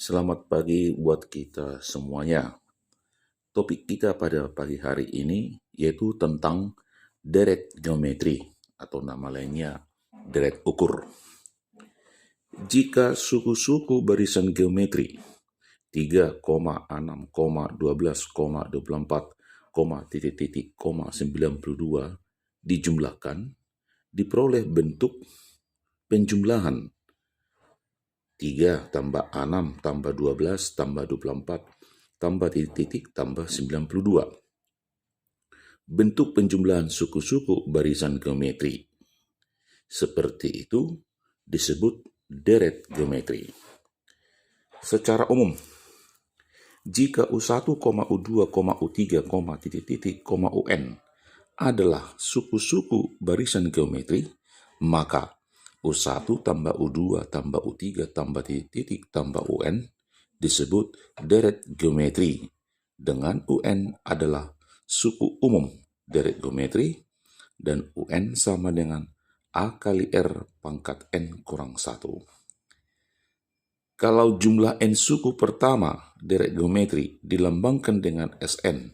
Selamat pagi buat kita semuanya. Topik kita pada pagi hari ini yaitu tentang deret geometri atau nama lainnya deret ukur. Jika suku-suku barisan geometri 3,6,12,24, dijumlahkan, diperoleh bentuk penjumlahan 3 tambah 6 tambah 12 tambah 24 tambah titik tambah 92. Bentuk penjumlahan suku-suku barisan geometri seperti itu disebut deret geometri. Secara umum, jika U1, U2, U3, titik, UN adalah suku-suku barisan geometri, maka U1 tambah U2 tambah U3 tambah titik tambah UN disebut deret geometri dengan UN adalah suku umum deret geometri dan UN sama dengan A kali R pangkat N kurang 1. Kalau jumlah N suku pertama deret geometri dilambangkan dengan Sn,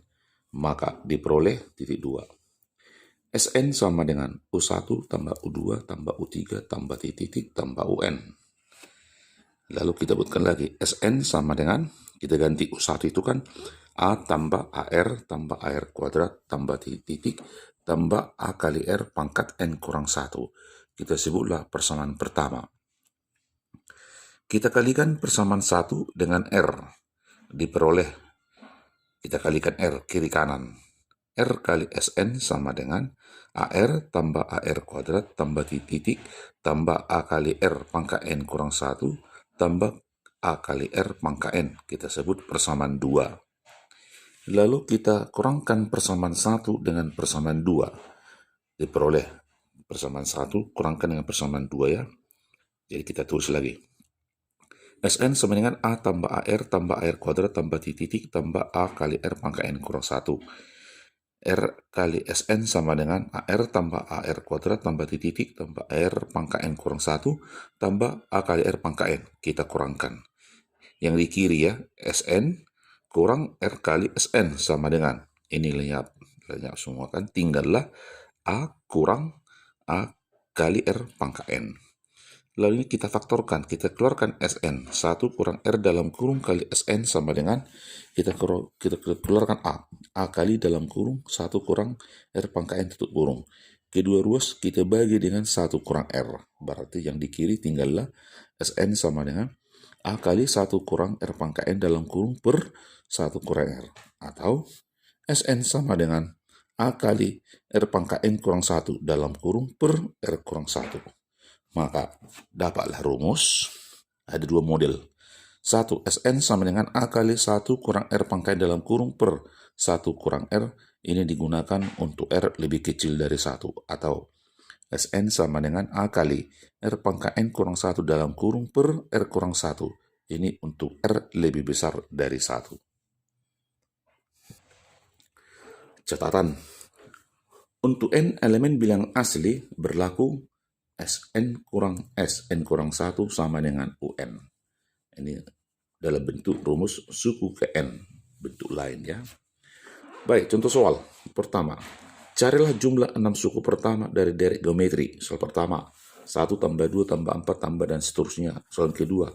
maka diperoleh titik 2. Sn sama dengan U1 tambah U2 tambah U3 tambah titik tambah UN. Lalu kita buatkan lagi, Sn sama dengan, kita ganti U1 itu kan A tambah AR tambah AR kuadrat tambah titik tambah A kali R pangkat N kurang 1. Kita sebutlah persamaan pertama. Kita kalikan persamaan 1 dengan R. Diperoleh, kita kalikan R kiri kanan. R kali Sn sama dengan AR tambah AR kuadrat tambah titik tambah A kali R pangkat N kurang 1 tambah A kali R pangkat N. Kita sebut persamaan 2. Lalu kita kurangkan persamaan 1 dengan persamaan 2. Diperoleh persamaan 1 kurangkan dengan persamaan 2 ya. Jadi kita tulis lagi. Sn sama dengan A tambah AR tambah AR kuadrat tambah titik tambah A kali R pangkat N kurang 1. R kali Sn sama dengan AR tambah AR kuadrat tambah titik tambah R pangkat N kurang 1 tambah A kali R pangkat N. Kita kurangkan. Yang di kiri ya, Sn kurang R kali Sn sama dengan, ini lenyap semua kan, tinggallah A kurang A kali R pangkat N. Lalu ini kita faktorkan, kita keluarkan Sn, 1 kurang R dalam kurung kali Sn sama dengan, kita keluarkan A kali dalam kurung 1 kurang R pangkat N tutup kurung. Kedua ruas kita bagi dengan 1 kurang R, berarti yang di kiri tinggallah Sn sama dengan A kali 1 kurang R pangkat N dalam kurung per 1 kurang R. Atau Sn sama dengan A kali R pangkat N kurang 1 dalam kurung per R kurang 1. Maka dapatlah rumus, ada dua model. 1. Sn sama dengan A kali 1 kurang R pangkat N dalam kurung per 1 kurang R. Ini digunakan untuk R lebih kecil dari 1. Atau Sn sama dengan A kali R pangkat N kurang 1 dalam kurung per R kurang 1. Ini untuk R lebih besar dari 1. Catatan. Untuk N elemen bilang asli berlaku Sn kurang 1 sama dengan UN. Ini dalam bentuk rumus suku ke N, bentuk lain ya. Baik, contoh soal pertama. Carilah jumlah 6 suku pertama dari deret geometri. Soal pertama, 1 tambah 2 tambah 4 tambah dan seterusnya. Soal kedua,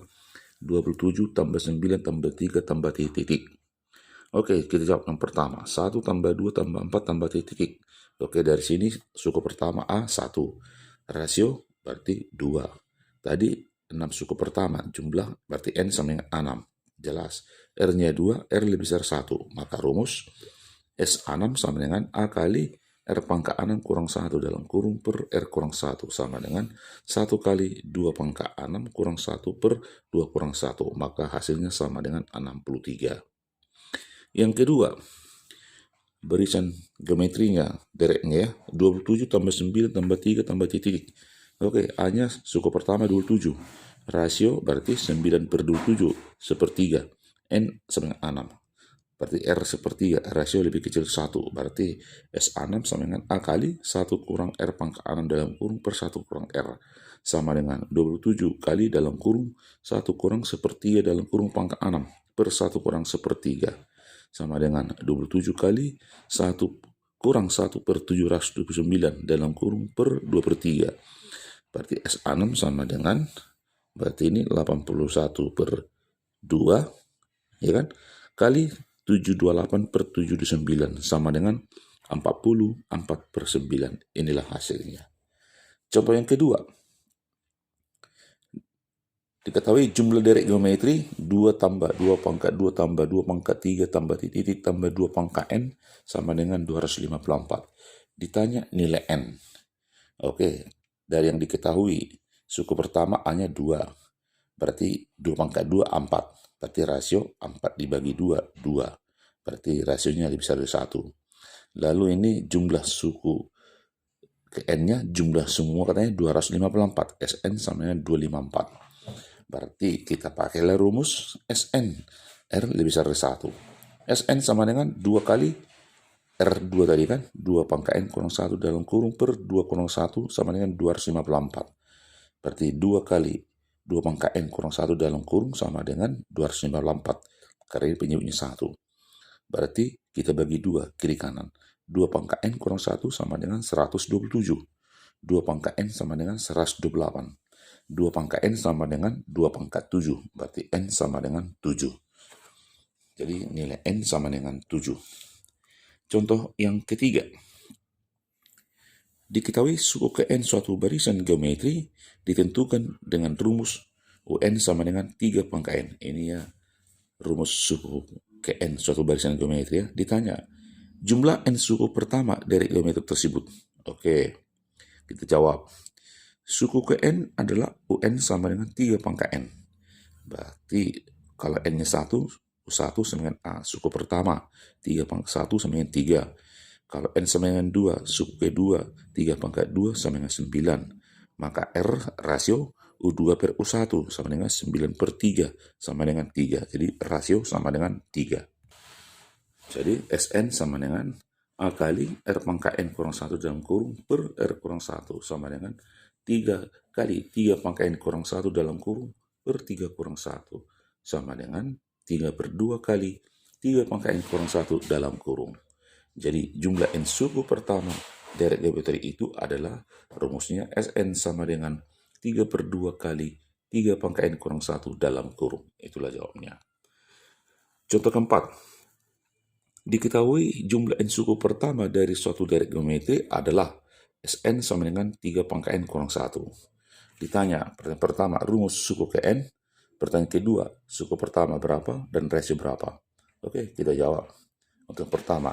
27 tambah 9 tambah 3 tambah titik. Oke, kita jawab yang pertama. 1 tambah 2 tambah 4 tambah titik. Oke, dari sini suku pertama A 1. Rasio berarti 2. Tadi 6 suku pertama, jumlah berarti N sama dengan 6. Jelas. R-nya 2, R lebih besar 1. Maka rumus S6 sama dengan A kali R pangkat 6 kurang 1 dalam kurung per R kurang 1 sama dengan 1 kali 2 pangkat 6 kurang 1 per 2 kurang 1. Maka hasilnya sama dengan 63. Yang kedua, barisan geometrinya, deretnya ya, 27 tambah 9 tambah 3 tambah titik. Oke, A-nya suku pertama 27. Rasio berarti 9 per 27, sepertiga. N sama dengan 6. Berarti R sepertiga, rasio lebih kecil 1. Berarti S6 sama dengan A kali 1 kurang R pangkat 6 dalam kurung per 1 kurang R. sama dengan 27 kali dalam kurung 1 kurang sepertiga dalam kurung pangkat 6 per 1 kurang sepertiga sama dengan 27 kali 1 kurang 1 per 729 dalam kurung per 2 per 3. Berarti S6 sama dengan, berarti ini 81 per 2, ya kan? Kali 728 per 729 sama dengan 44 per 9. Inilah hasilnya. Contoh yang kedua. Diketahui jumlah derek geometri 2 tambah 2 pangkat 2 tambah 2 pangkat 3 tambah titik tambah 2 pangkat N sama dengan 254. Ditanya nilai N. Oke, dari yang diketahui, suku pertama A-nya 2. Berarti 2 pangkat 2, 4. Berarti rasio 4 dibagi 2, 2. Berarti rasionya lebih besar dari 1. Lalu ini jumlah suku ke N-nya, jumlah semua katanya 254. SN sama dengan 254. Berarti kita pakailah rumus SN. R lebih besar dari 1. SN sama dengan 2 kali R2 tadi kan. 2 pangkat N kurang 1 dalam kurung per 2 kurang 1 sama dengan 254. Berarti 2 kali 2 pangkat N kurang 1 dalam kurung sama dengan 254. Karena ini penyebutnya 1. Berarti kita bagi 2 kiri kanan. 2 pangkat N kurang 1 sama dengan 127. 2 pangkat N sama dengan 128. 2 pangkat N sama dengan 2 pangkat 7. Berarti N sama dengan 7. Jadi nilai N sama dengan 7. Contoh yang ketiga. Diketahui suku ke N suatu barisan geometri ditentukan dengan rumus UN sama dengan 3 pangkat N. Ini ya rumus suku ke N suatu barisan geometri ya. Ditanya, jumlah N suku pertama dari geometri tersebut. Oke, kita jawab. Suku ke N adalah UN sama dengan 3 pangkat N. Berarti kalau N-nya 1 sama dengan A, suku pertama. 3 pangkat 1 sama dengan 3. Kalau N sama dengan 2, suku kedua, 3 pangkat 2 sama dengan 9. Maka R rasio U2 per U1 sama dengan 9 per 3 sama dengan 3. Jadi rasio sama dengan 3. Jadi SN sama dengan A kali R pangkat N kurang 1 dalam kurung per R kurang 1 sama dengan 3 kali 3 pangkat N kurang 1 dalam kurung per 3 kurang 1 sama dengan 3 per 2 kali 3 pangkat N kurang 1 dalam kurung. Jadi jumlah N suku pertama derek geometri itu adalah rumusnya SN sama dengan 3 per 2 kali 3 pangkat N kurang 1 dalam kurung. Itulah jawabnya. Contoh keempat. Diketahui jumlah N suku pertama dari suatu derek geometri adalah SN sama dengan 3 pangkat N kurang 1. Ditanya, pertanyaan pertama, rumus suku ke N. Pertanyaan kedua, suku pertama berapa dan rasio berapa? Oke, kita jawab. Untuk pertama,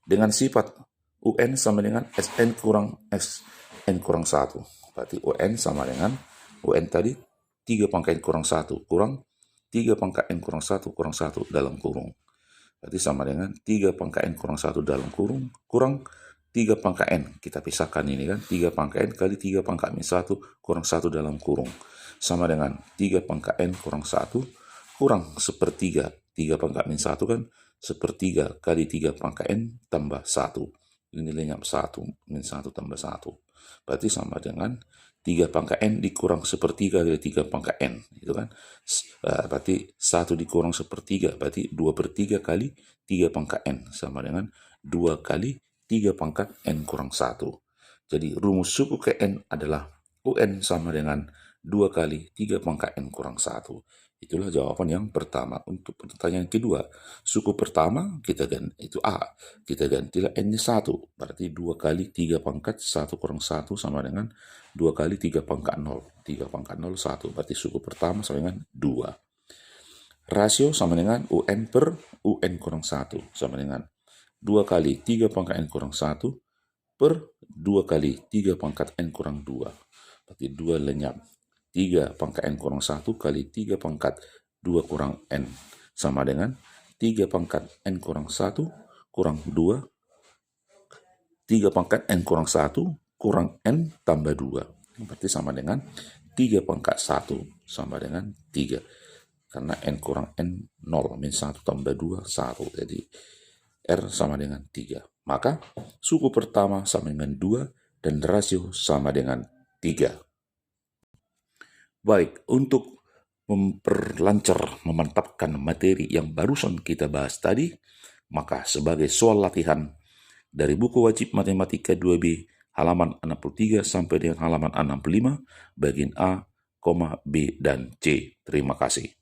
dengan sifat UN sama dengan SN kurang SN kurang 1. Berarti UN sama dengan UN tadi 3 pangkat N kurang 1 kurang 3 pangkat N kurang 1 kurang 1 dalam kurung. Berarti sama dengan 3 pangkat N kurang 1 dalam kurung kurang 3 pangkat N. Kita pisahkan ini kan. 3 pangkat N kali 3 pangkat min 1 kurang 1 dalam kurung. Sama dengan 3 pangkat N kurang 1 kurang sepertiga. 3 pangkat min 1 kan sepertiga kali 3 pangkat N tambah 1. Ini nilainya 1. Min 1 tambah 1. Berarti sama dengan 3 pangkat N dikurang sepertiga dari 3 pangkat N. Itu kan. Berarti 1 dikurang sepertiga. Berarti 2 per 3 kali 3 pangkat N. Sama dengan 2 kali 3 pangkat N kurang 1. Jadi rumus suku ke N adalah UN sama dengan 2 kali 3 pangkat N kurang 1. Itulah jawaban yang pertama. Untuk pertanyaan kedua, suku pertama kita ganti, itu A. Kita gantilah N-nya 1. Berarti 2 kali 3 pangkat 1 kurang 1 sama dengan 2 kali 3 pangkat 0. 3 pangkat 0, 1. Berarti suku pertama sama dengan 2. Rasio sama dengan UN per UN kurang 1. Sama dengan 2 kali 3 pangkat N kurang 1 per 2 kali 3 pangkat N kurang 2. Berarti 2 lenyap. 3 pangkat N kurang 1 kali 3 pangkat 2 kurang N. Sama dengan 3 pangkat N kurang 1 kurang 2. 3 pangkat N kurang 1 kurang N tambah 2. Berarti sama dengan 3 pangkat 1 sama dengan 3. Karena N kurang N 0. Min 1 tambah 2, 1. Jadi R sama dengan 3. Maka suku pertama sama dengan 2 dan rasio sama dengan 3. Baik, untuk memperlancar, memantapkan materi yang barusan kita bahas tadi, maka sebagai soal latihan dari buku wajib Matematika 2B halaman 63 sampai dengan halaman 65, bagian A, B, dan C. Terima kasih.